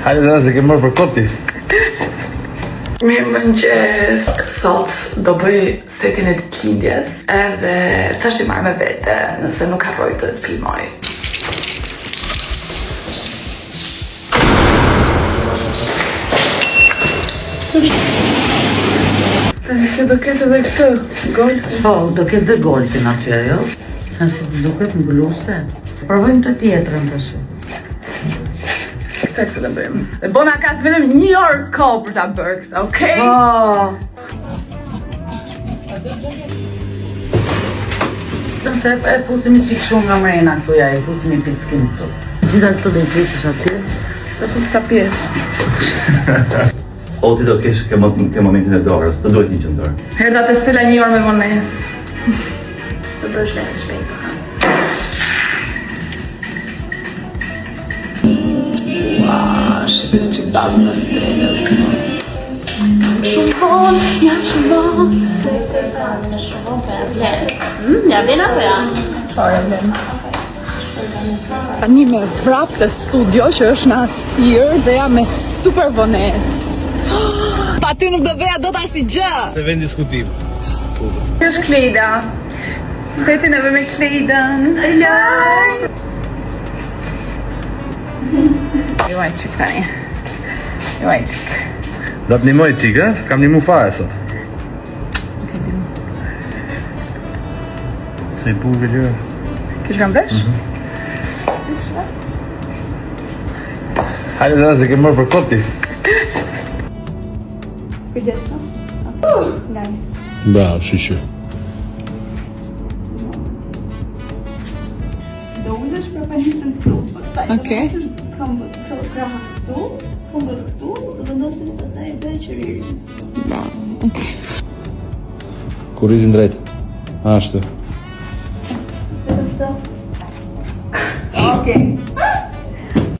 Hajde dhe se ke mërë për koti. Mirë mëngjes. Sot do bëj setin e ditëlindjes edhe thash t'i marrë me vete nëse nuk harroj të filmoj. Kjo do ketë edhe këtë golfin. Po, do ketë dhe golfin aty ajo. Sa si do ketë mbuluse. Provojmë të tjetrën tash. Këtë të bëjmë. Dhe bona ka të vetëm 1 orë kohë për ta bërë këtë, okej? Po. Se e fusim qik shumë nga mrena këtu ja, e fusim i pickin këtu. Gjitha këtu dhe i frisësh aty. Të fusë ca pjesë. O ti do kesh ke momentin e dorës, të duhet një qëndër. Herda të stela 1 orë me vonesë. Të bësh me shpejt, ha. Shqipin që dalë në stejnës. Shumë vonë, jam shumë vonë. Në shumë vonë për vlenë. Ja vlenë apo ja? Qare vlenë. Tani me vrap të studio që është në astirë dhe ja me super vonesë. Pa ty nuk do veja do ta si gjë. Se vend diskutim. Kjo është Klejda. Setin e me Klejdën. Hello! Juaj qik tani. Juaj qik. Do të nimoj qik, e? S'kam nimu fare sot. Se i buve lërë. Kish kam blesh? Hajde dhe se ke mërë për koti. Bravo, shishu. Do ulesh për panisën këtu, pastaj Okej. këmbët kraha këtu, këmbët këtu, dhe vendosësh pastaj edhe qëririn. Kurrizin drejt. Ashtu. Okej.